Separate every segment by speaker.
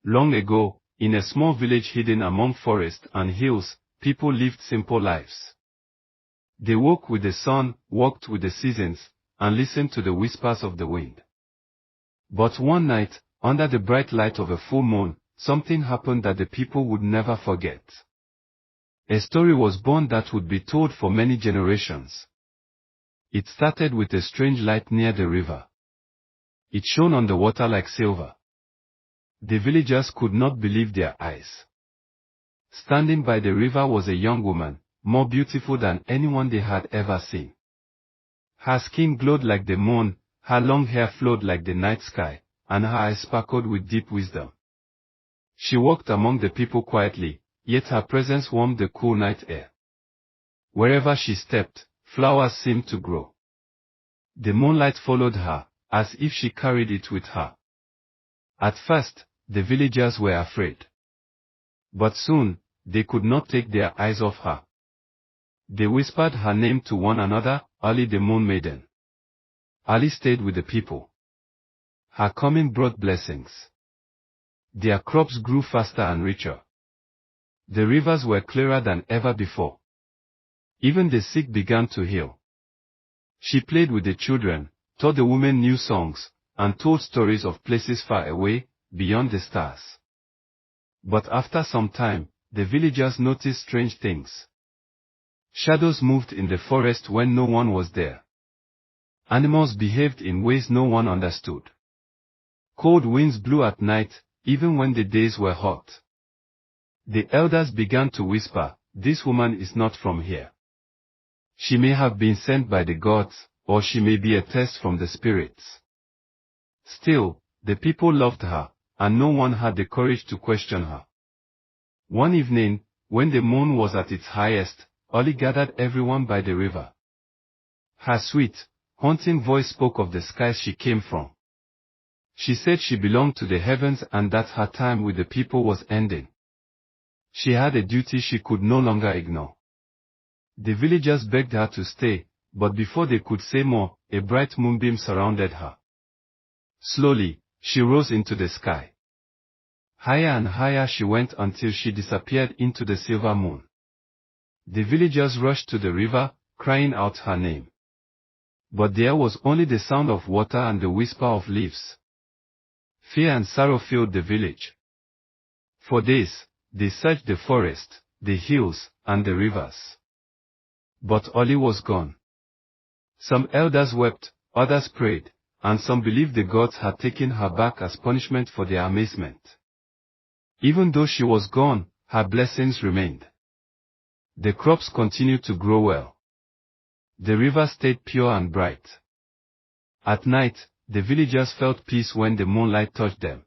Speaker 1: Long ago, in a small village hidden among forests and hills, people lived simple lives. They woke with the sun, walked with the seasons, and listened to the whispers of the wind. But one night, under the bright light of a full moon, something happened that the people would never forget. A story was born that would be told for many generations. It started with a strange light near the river. It shone on the water like silver. The villagers could not believe their eyes. Standing by the river was a young woman, more beautiful than anyone they had ever seen. Her skin glowed like the moon, her long hair flowed like the night sky, and her eyes sparkled with deep wisdom. She walked among the people quietly, yet her presence warmed the cool night air. Wherever she stepped, flowers seemed to grow. The moonlight followed her, as if she carried it with her. At first, the villagers were afraid. But soon, they could not take their eyes off her. They whispered her name to one another, Ali the Moon Maiden. Ali stayed with the people. Her coming brought blessings. Their crops grew faster and richer. The rivers were clearer than ever before. Even the sick began to heal. She played with the children, taught the women new songs, and told stories of places far away, beyond the stars. But after some time, the villagers noticed strange things. Shadows moved in the forest when no one was there. Animals behaved in ways no one understood. Cold winds blew at night, even when the days were hot. The elders began to whisper, "This woman is not from here. She may have been sent by the gods, or she may be a test from the spirits." Still, the people loved her, and no one had the courage to question her. One evening, when the moon was at its highest, Ali gathered everyone by the river. Her sweet, haunting voice spoke of the skies she came from. She said she belonged to the heavens and that her time with the people was ending. She had a duty she could no longer ignore. The villagers begged her to stay, but before they could say more, a bright moonbeam surrounded her. Slowly, she rose into the sky. Higher and higher she went until she disappeared into the silver moon. The villagers rushed to the river, crying out her name. But there was only the sound of water and the whisper of leaves. Fear and sorrow filled the village. For days, they searched the forest, the hills, and the rivers. But Ali was gone. Some elders wept, others prayed, and some believed the gods had taken her back as punishment for their amazement. Even though she was gone, her blessings remained. The crops continued to grow well. The river stayed pure and bright. At night, the villagers felt peace when the moonlight touched them.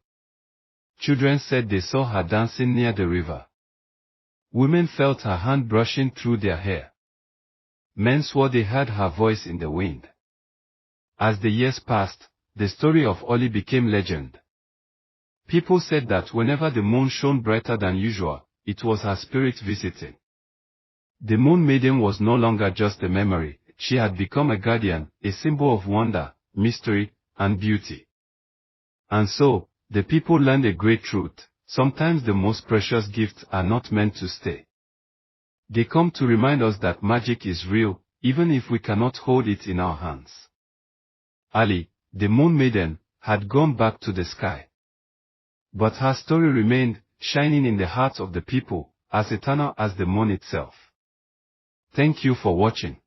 Speaker 1: Children said they saw her dancing near the river. Women felt her hand brushing through their hair. Men swore they heard her voice in the wind. As the years passed, the story of Ali became legend. People said that whenever the moon shone brighter than usual, it was her spirit visiting. The Moon Maiden was no longer just a memory, she had become a guardian, a symbol of wonder, mystery, and beauty. And so, the people learned a great truth: sometimes the most precious gifts are not meant to stay. They come to remind us that magic is real, even if we cannot hold it in our hands. Ali, the Moon Maiden, had gone back to the sky. But her story remained, shining in the hearts of the people, as eternal as the moon itself. Thank you for watching.